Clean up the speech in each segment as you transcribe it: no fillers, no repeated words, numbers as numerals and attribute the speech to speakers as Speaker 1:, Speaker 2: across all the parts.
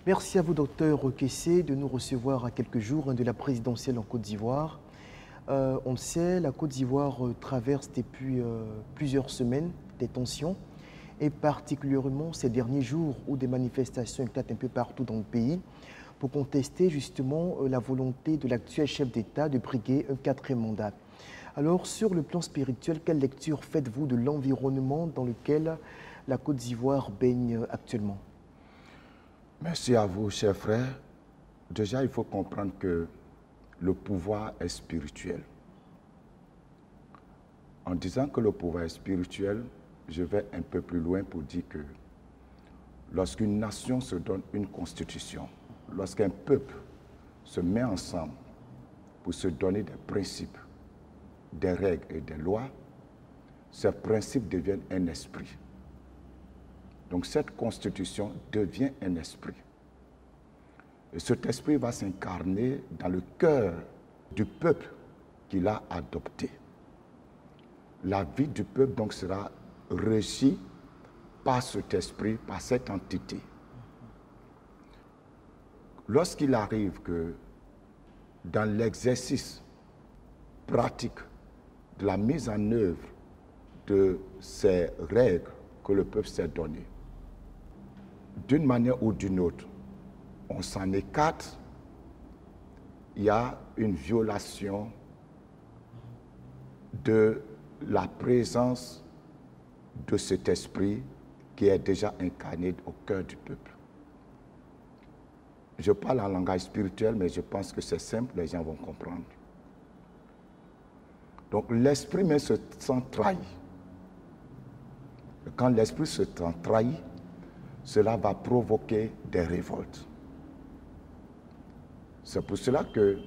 Speaker 1: Merci à vous, docteur Kessé, de nous recevoir à quelques jours de la présidentielle en Côte d'Ivoire. On le sait, la Côte d'Ivoire traverse depuis plusieurs semaines des tensions, et particulièrement ces derniers jours où des manifestations éclatent un peu partout dans le pays pour contester justement la volonté de l'actuel chef d'État de briguer un quatrième mandat. Alors, sur le plan spirituel, quelle lecture faites-vous de l'environnement dans lequel la Côte d'Ivoire baigne actuellement?
Speaker 2: Merci à vous, chers frères. Déjà, il faut comprendre que le pouvoir est spirituel. En disant que le pouvoir est spirituel, je vais un peu plus loin pour dire que lorsqu'une nation se donne une constitution, lorsqu'un peuple se met ensemble pour se donner des principes, des règles et des lois, ces principes deviennent un esprit. Donc cette constitution devient un esprit. Et cet esprit va s'incarner dans le cœur du peuple qu'il a adopté. La vie du peuple donc sera régie par cet esprit, par cette entité. Lorsqu'il arrive que dans l'exercice pratique de la mise en œuvre de ces règles que le peuple s'est données, d'une manière ou d'une autre, on s'en écarte, il y a une violation de la présence de cet esprit qui est déjà incarné au cœur du peuple. Je parle en langage spirituel, mais je pense que c'est simple, les gens vont comprendre. Donc l'esprit même se sent trahi. Quand l'esprit se sent trahi, cela va provoquer des révoltes. C'est pour cela que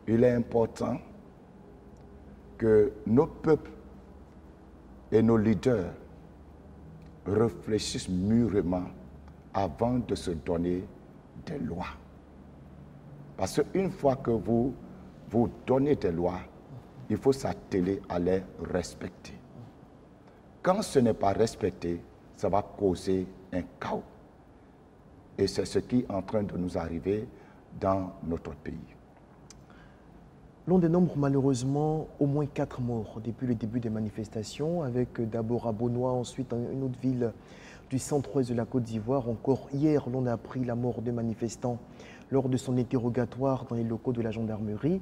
Speaker 2: il est important que nos peuples et nos leaders réfléchissent mûrement avant de se donner des lois. Parce qu'une fois que vous donnez des lois, il faut s'atteler à les respecter. Quand ce n'est pas respecté, ça va causer un chaos. Et c'est ce qui est en train de nous arriver dans notre pays.
Speaker 1: L'on dénombre malheureusement au moins 4 morts depuis le début des manifestations, avec d'abord à Bonois, ensuite dans une autre ville du centre-ouest de la Côte d'Ivoire. Encore hier, l'on a appris la mort de manifestants lors de son interrogatoire dans les locaux de la gendarmerie.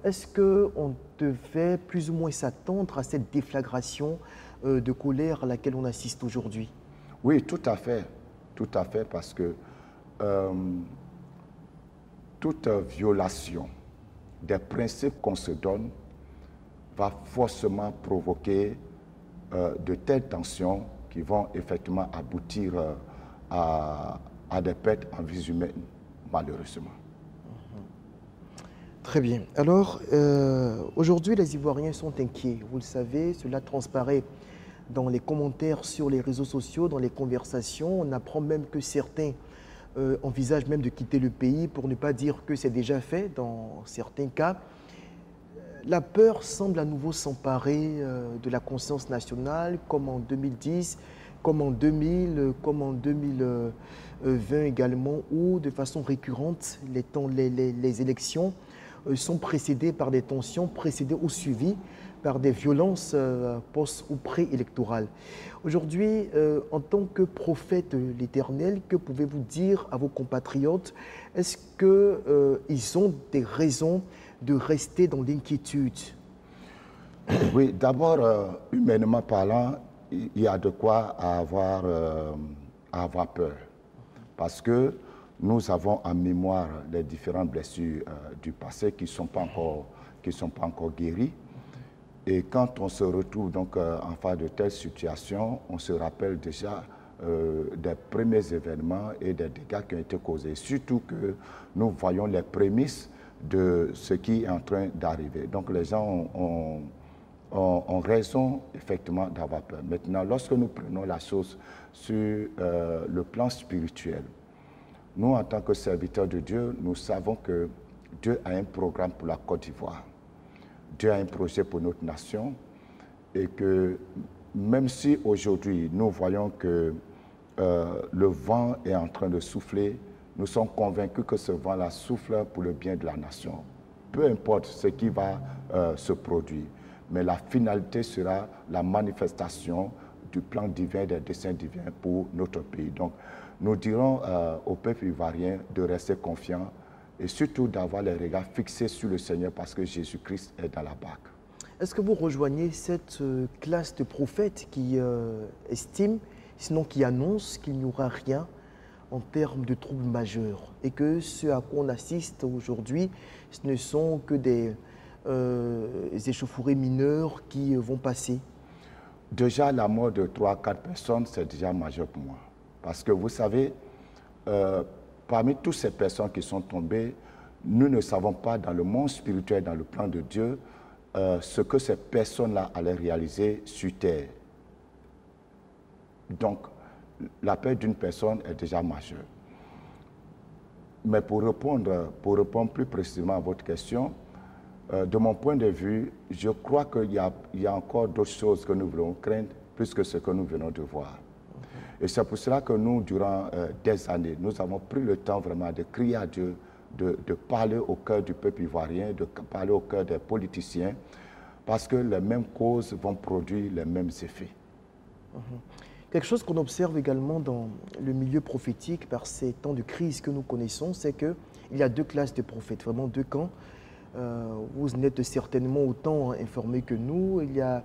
Speaker 1: Est-ce qu'on devait plus ou moins s'attendre à cette déflagration de colère à laquelle on assiste aujourd'hui?
Speaker 2: Oui, tout à fait, parce que toute violation des principes qu'on se donne va forcément provoquer de telles tensions qui vont effectivement aboutir à des pertes en vie humaine, malheureusement.
Speaker 1: Très bien. Alors, aujourd'hui, les Ivoiriens sont inquiets. Vous le savez, cela transparaît dans les commentaires sur les réseaux sociaux, dans les conversations. On apprend même que certains envisagent même de quitter le pays, pour ne pas dire que c'est déjà fait dans certains cas. La peur semble à nouveau s'emparer de la conscience nationale, comme en 2010, comme en 2000, comme en 2020 également, où de façon récurrente, les élections sont précédées par des tensions, précédées ou suivies par des violences post- ou préélectorales. Aujourd'hui, en tant que prophète de l'Éternel, que pouvez-vous dire à vos compatriotes? Est-ce qu'ils ont des raisons de rester dans l'inquiétude?
Speaker 2: Oui, d'abord, humainement parlant, il y a de quoi avoir peur. Parce que nous avons en mémoire les différentes blessures du passé qui ne sont pas encore guéries. Et quand on se retrouve donc en face de telles situations, on se rappelle déjà des premiers événements et des dégâts qui ont été causés. Surtout que nous voyons les prémices de ce qui est en train d'arriver. Donc les gens ont raison effectivement d'avoir peur. Maintenant, lorsque nous prenons la chose sur le plan spirituel, nous, en tant que serviteurs de Dieu, nous savons que Dieu a un programme pour la Côte d'Ivoire. Dieu a un projet pour notre nation et que même si aujourd'hui nous voyons que le vent est en train de souffler. Nous sommes convaincus que ce vent-là souffle pour le bien de la nation. Peu importe ce qui va se produire, mais la finalité sera la manifestation du plan divin, des desseins divins pour notre pays. Donc, nous dirons au peuple ivoirien de rester confiant et surtout d'avoir les regards fixés sur le Seigneur parce que Jésus-Christ est dans la barque.
Speaker 1: Est-ce que vous rejoignez cette classe de prophètes qui estiment, sinon qui annonce qu'il n'y aura rien en termes de troubles majeurs et que ce à quoi on assiste aujourd'hui, ce ne sont que des échauffourées mineures qui vont passer?
Speaker 2: Déjà, la mort de 3 à 4 personnes, c'est déjà majeur pour moi. Parce que vous savez, parmi toutes ces personnes qui sont tombées, nous ne savons pas dans le monde spirituel, dans le plan de Dieu, ce que ces personnes-là allaient réaliser sur terre. Donc, la perte d'une personne est déjà majeure. Mais pour répondre plus précisément à votre question, de mon point de vue, je crois qu'il y a encore d'autres choses que nous voulons craindre plus que ce que nous venons de voir. Et c'est pour cela que nous, durant des années, nous avons pris le temps vraiment de crier à Dieu, de parler au cœur du peuple ivoirien, de parler au cœur des politiciens, parce que les mêmes causes vont produire les mêmes effets.
Speaker 1: Quelque chose qu'on observe également dans le milieu prophétique par ces temps de crise que nous connaissons, c'est qu'il y a deux classes de prophètes, vraiment deux camps. Vous n'êtes certainement autant informés que nous. Il y a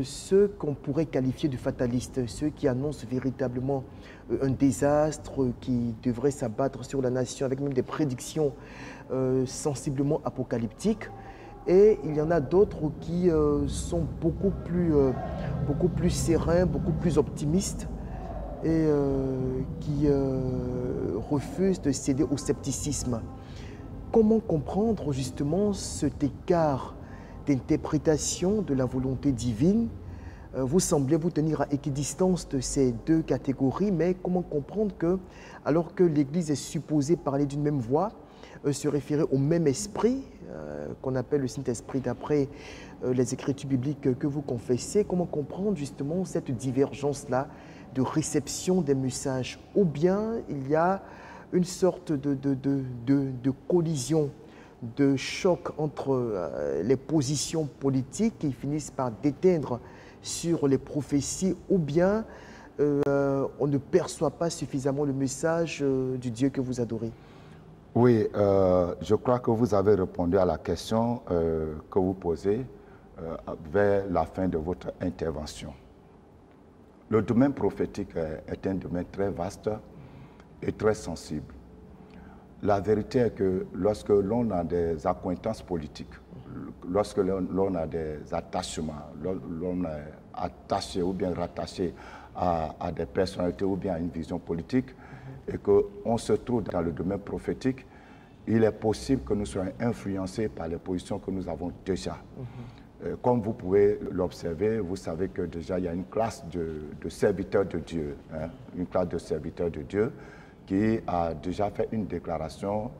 Speaker 1: ceux qu'on pourrait qualifier de fatalistes, ceux qui annoncent véritablement un désastre qui devrait s'abattre sur la nation avec même des prédictions sensiblement apocalyptiques. Et il y en a d'autres qui sont beaucoup plus sereins, beaucoup plus optimistes et qui refusent de céder au scepticisme. Comment comprendre justement cet écart d'interprétation de la volonté divine? Vous semblez vous tenir à équidistance de ces deux catégories, mais comment comprendre que, alors que l'Église est supposée parler d'une même voix, se référer au même esprit, qu'on appelle le Saint-Esprit d'après les Écritures bibliques que vous confessez, comment comprendre justement cette divergence-là de réception des messages? Ou bien il y a une sorte de collision, de choc entre les positions politiques qui finissent par déteindre sur les prophéties, ou bien on ne perçoit pas suffisamment le message du Dieu que vous adorez?
Speaker 2: Oui, je crois que vous avez répondu à la question que vous posez vers la fin de votre intervention. Le domaine prophétique est un domaine très vaste et très sensible. La vérité est que lorsque l'on a des accointances politiques, lorsque l'on a des attachements, l'on est attaché ou bien rattaché à des personnalités ou bien à une vision politique, et qu'on se trouve dans le domaine prophétique, il est possible que nous soyons influencés par les positions que nous avons déjà. Comme vous pouvez l'observer, vous savez que déjà il y a une classe de serviteurs de Dieu, une classe de serviteurs de Dieu qui a déjà fait une déclaration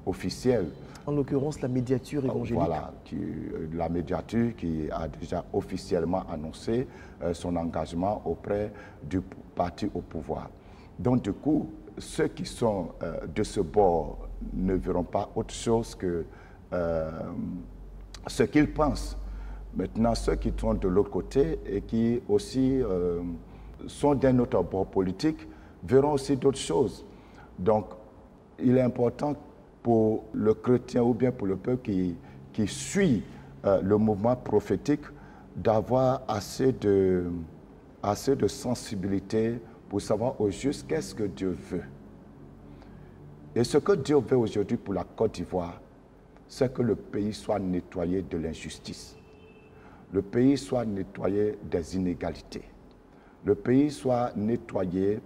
Speaker 2: officielle.
Speaker 1: En l'occurrence, la médiature évangélique.
Speaker 2: Voilà, la médiature qui a déjà officiellement annoncé son engagement auprès du parti au pouvoir. Donc du coup, ceux qui sont de ce bord ne verront pas autre chose que ce qu'ils pensent. Maintenant, ceux qui sont de l'autre côté et qui aussi sont d'un autre bord politique verront aussi d'autres choses. Donc, il est important pour le chrétien ou bien pour le peuple qui suit le mouvement prophétique d'avoir assez de sensibilité pour savoir au juste qu'est-ce que Dieu veut. Et ce que Dieu veut aujourd'hui pour la Côte d'Ivoire, c'est que le pays soit nettoyé de l'injustice. Le pays soit nettoyé des inégalités. Le pays soit nettoyé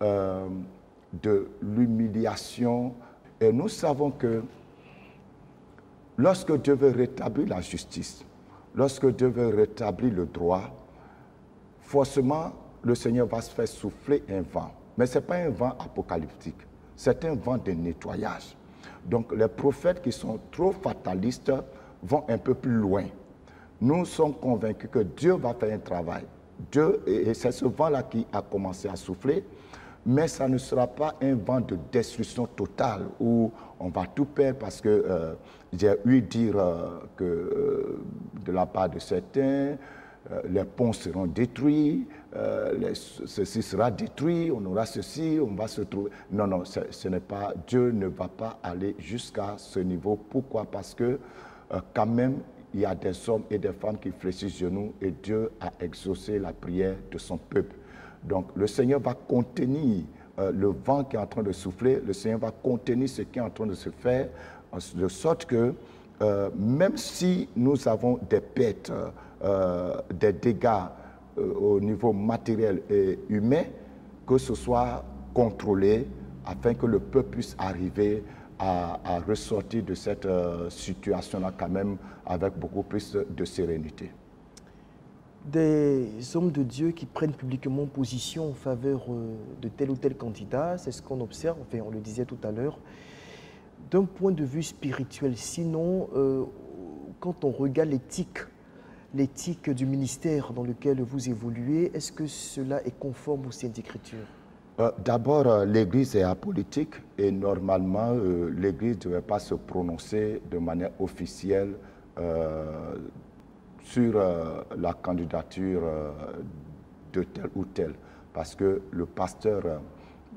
Speaker 2: de l'humiliation. Et nous savons que lorsque Dieu veut rétablir la justice, lorsque Dieu veut rétablir le droit, forcément, le Seigneur va se faire souffler un vent. Mais ce n'est pas un vent apocalyptique, c'est un vent de nettoyage. Donc les prophètes qui sont trop fatalistes vont un peu plus loin. Nous sommes convaincus que Dieu va faire un travail. Dieu, et c'est ce vent-là qui a commencé à souffler, mais ça ne sera pas un vent de destruction totale où on va tout perdre parce que j'ai eu dire que de la part de certains, les ponts seront détruits, ceci sera détruit, on aura ceci, on va se trouver. Non, non, ce n'est pas, Dieu ne va pas aller jusqu'à ce niveau. Pourquoi? Parce que quand même, il y a des hommes et des femmes qui fléchissent genoux et Dieu a exaucé la prière de son peuple. Donc le Seigneur va contenir le vent qui est en train de souffler, le Seigneur va contenir ce qui est en train de se faire, de sorte que même si nous avons des pertes, des dégâts au niveau matériel et humain, que ce soit contrôlé afin que le peuple puisse arriver à ressortir de cette situation-là quand même avec beaucoup plus de sérénité.
Speaker 1: Des hommes de Dieu qui prennent publiquement position en faveur de tel ou tel candidat, c'est ce qu'on observe, enfin on le disait tout à l'heure, d'un point de vue spirituel. Sinon, quand on regarde l'éthique du ministère dans lequel vous évoluez, est-ce que cela est conforme aux Saintes Écritures?
Speaker 2: D'abord, l'Église est apolitique et normalement, l'Église ne devait pas se prononcer de manière officielle sur la candidature de tel ou tel, parce que le pasteur,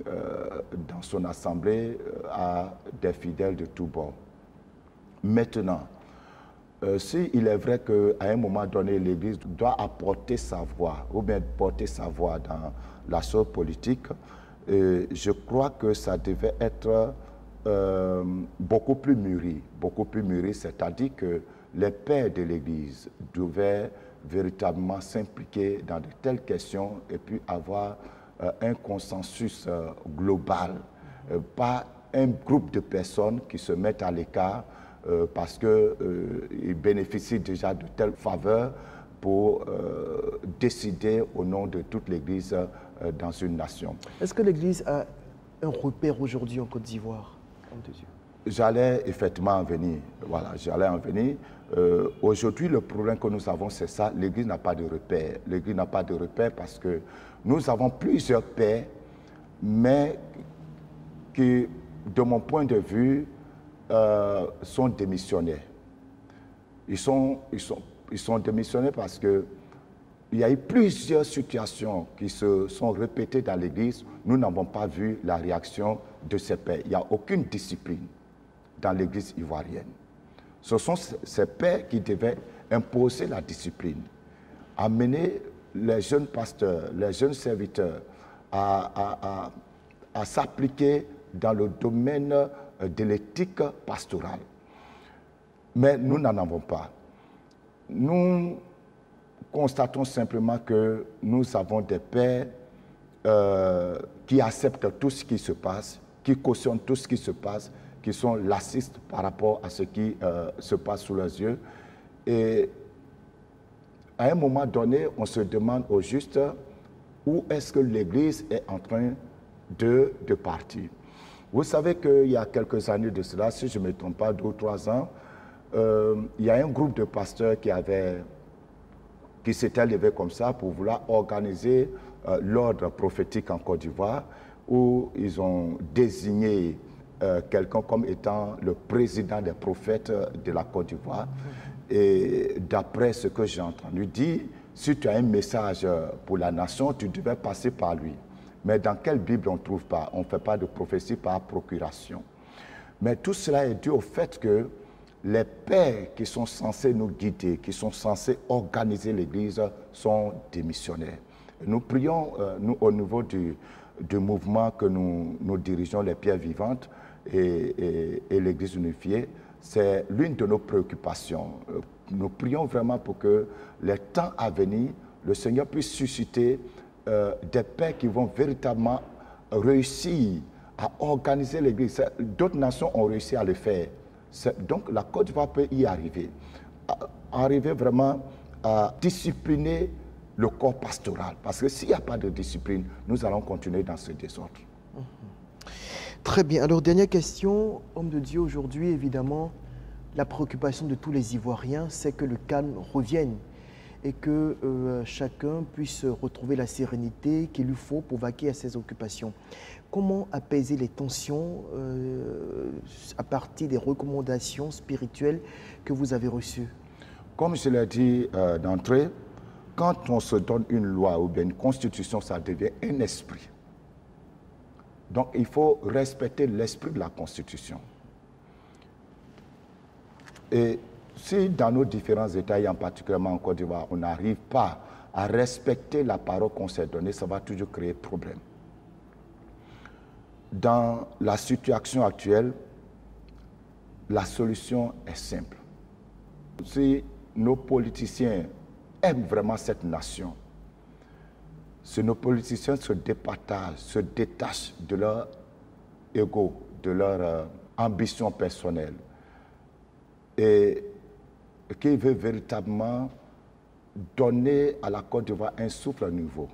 Speaker 2: dans son assemblée, a des fidèles de tous bords. Maintenant, s'il est vrai qu'à un moment donné, l'Église doit apporter sa voix, ou bien porter sa voix dans la chose politique, je crois que ça devait être beaucoup plus mûri, c'est-à-dire que les pères de l'Église devaient véritablement s'impliquer dans de telles questions et puis avoir un consensus global, pas un groupe de personnes qui se mettent à l'écart parce qu'ils bénéficient déjà de telles faveurs pour décider au nom de toute l'Église dans une nation.
Speaker 1: Est-ce que l'Église a un repère aujourd'hui en Côte d'Ivoire, homme de Dieu?
Speaker 2: J'allais effectivement en venir. Voilà, j'allais en venir. Aujourd'hui, le problème que nous avons, c'est ça. L'Église n'a pas de repère. L'Église n'a pas de repère parce que nous avons plusieurs pères, mais qui, de mon point de vue, sont démissionnaires. Ils sont démissionnaires parce que il y a eu plusieurs situations qui se sont répétées dans l'Église. Nous n'avons pas vu la réaction de ces pères. Il n'y a aucune discipline dans l'Église ivoirienne. Ce sont ces pères qui devaient imposer la discipline, amener les jeunes pasteurs, les jeunes serviteurs à s'appliquer dans le domaine de l'éthique pastorale. Mais nous n'en avons pas. Nous constatons simplement que nous avons des pères qui acceptent tout ce qui se passe, qui cautionnent tout ce qui se passe, qui sont laxistes par rapport à ce qui se passe sous leurs yeux. Et à un moment donné, on se demande au juste où est-ce que l'Église est en train de partir. Vous savez qu'il y a quelques années de cela, si je ne me trompe pas, 2 ou 3 ans, il y a un groupe de pasteurs qui s'était levé comme ça pour vouloir organiser l'ordre prophétique en Côte d'Ivoire, où ils ont désigné quelqu'un comme étant le président des prophètes de la Côte d'Ivoire. Et d'après ce que j'ai entendu dire, si tu as un message pour la nation, tu devais passer par lui. Mais dans quelle Bible on ne trouve pas? On ne fait pas de prophétie par procuration. Mais tout cela est dû au fait que les pères qui sont censés nous guider, qui sont censés organiser l'Église, sont démissionnaires. Nous prions, nous, au niveau du mouvement que nous dirigeons, les Pierres Vivantes et l'Église unifiée, c'est l'une de nos préoccupations. Nous prions vraiment pour que les temps à venir, le Seigneur puisse susciter des pères qui vont véritablement réussir à organiser l'Église. D'autres nations ont réussi à le faire. Donc la Côte d'Ivoire peut y arriver. Arriver vraiment à discipliner le corps pastoral. Parce que s'il n'y a pas de discipline, nous allons continuer dans ce désordre.
Speaker 1: Très bien. Alors, dernière question, homme de Dieu, aujourd'hui, évidemment, la préoccupation de tous les Ivoiriens, c'est que le calme revienne et que chacun puisse retrouver la sérénité qu'il lui faut pour vaquer à ses occupations. Comment apaiser les tensions à partir des recommandations spirituelles que vous avez reçues?
Speaker 2: Comme je l'ai dit d'entrée, quand on se donne une loi ou bien une constitution, ça devient un esprit. Donc il faut respecter l'esprit de la constitution. Et si dans nos différents États, et en particulièrement en Côte d'Ivoire, on n'arrive pas à respecter la parole qu'on s'est donnée, ça va toujours créer problème. Dans la situation actuelle, la solution est simple. Si nos politiciens aiment vraiment cette nation, si nos politiciens se départagent, se détachent de leur ego, de leur ambition personnelle, et qui veut véritablement donner à la Côte d'Ivoire un souffle nouveau.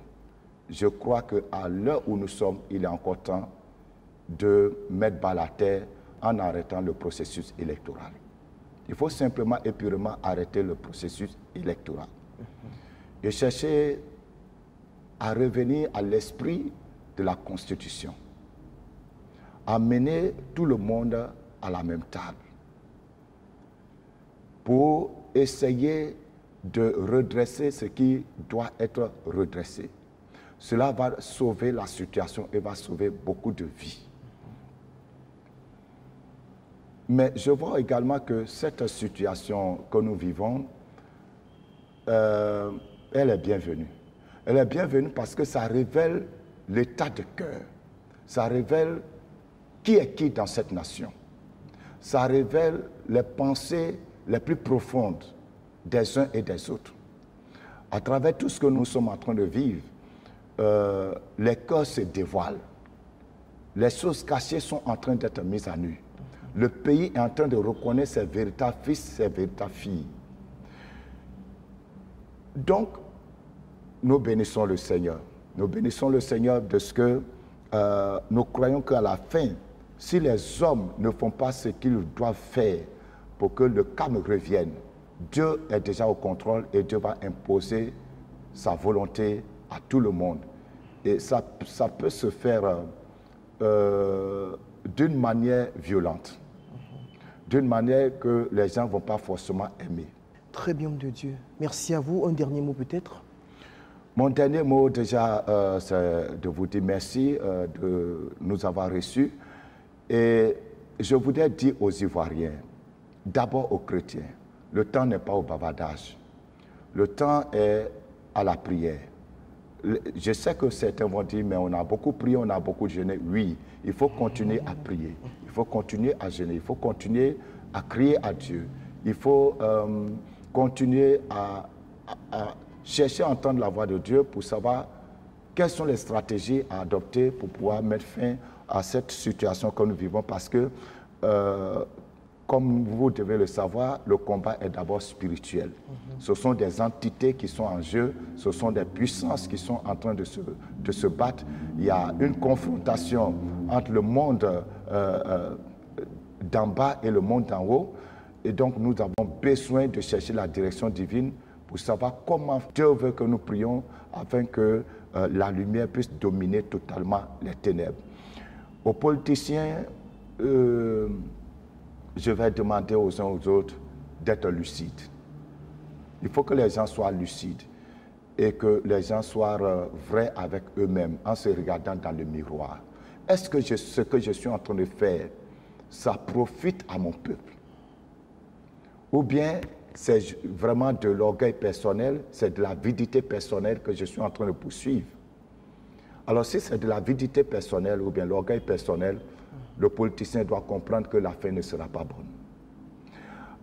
Speaker 2: Je crois qu'à l'heure où nous sommes, il est encore temps de mettre bas la terre en arrêtant le processus électoral. Il faut simplement et purement arrêter le processus électoral. Et chercher à revenir à l'esprit de la Constitution. Amener tout le monde à la même table. Pour essayer de redresser ce qui doit être redressé. Cela va sauver la situation et va sauver beaucoup de vies. Mais je vois également que cette situation que nous vivons, elle est bienvenue. Elle est bienvenue parce que ça révèle l'état de cœur. Ça révèle qui est qui dans cette nation. Ça révèle les pensées les plus profondes des uns et des autres. À travers tout ce que nous sommes en train de vivre, les cœurs se dévoilent. Les choses cachées sont en train d'être mises à nu. Le pays est en train de reconnaître ses véritables fils, ses véritables filles. Donc, nous bénissons le Seigneur. Nous bénissons le Seigneur de ce que nous croyons qu'à la fin, si les hommes ne font pas ce qu'ils doivent faire pour que le calme revienne, Dieu est déjà au contrôle et Dieu va imposer sa volonté à tout le monde. Et ça peut se faire d'une manière violente, d'une manière que les gens ne vont pas forcément aimer.
Speaker 1: Très bien, homme de Dieu. Merci à vous. Un dernier mot peut-être?
Speaker 2: Mon dernier mot déjà, c'est de vous dire merci de nous avoir reçus. Et je voudrais dire aux Ivoiriens, d'abord aux chrétiens, le temps n'est pas au bavardage. Le temps est à la prière. Je sais que certains vont dire, mais on a beaucoup prié, on a beaucoup jeûné. Oui, il faut continuer à prier. Il faut continuer à jeûner. Il faut continuer à crier à Dieu. Il faut continuer à chercher à entendre la voix de Dieu pour savoir quelles sont les stratégies à adopter pour pouvoir mettre fin à cette situation que nous vivons. Parce que, comme vous devez le savoir, le combat est d'abord spirituel. Ce sont des entités qui sont en jeu, ce sont des puissances qui sont en train de se battre. Il y a une confrontation entre le monde d'en bas et le monde d'en haut. Et donc, nous avons besoin de chercher la direction divine pour savoir comment Dieu veut que nous prions afin que la lumière puisse dominer totalement les ténèbres. Aux politiciens, je vais demander aux uns aux autres d'être lucides. Il faut que les gens soient lucides et que les gens soient vrais avec eux-mêmes en se regardant dans le miroir. Est-ce que ce que je suis en train de faire, ça profite à mon peuple? Ou bien c'est vraiment de l'orgueil personnel, c'est de l'avidité personnelle que je suis en train de poursuivre? Alors si c'est de l'avidité personnelle ou bien l'orgueil personnel, le politicien doit comprendre que la fin ne sera pas bonne.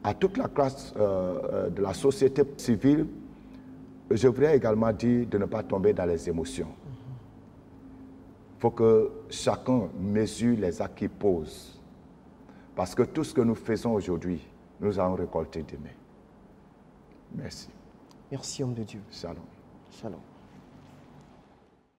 Speaker 2: À toute la classe de la société civile, je voudrais également dire de ne pas tomber dans les émotions. Il faut que chacun mesure les actes qu'il pose. Parce que tout ce que nous faisons aujourd'hui, nous allons récolter demain. Merci.
Speaker 1: Merci, homme de Dieu.
Speaker 2: Shalom.
Speaker 1: Shalom.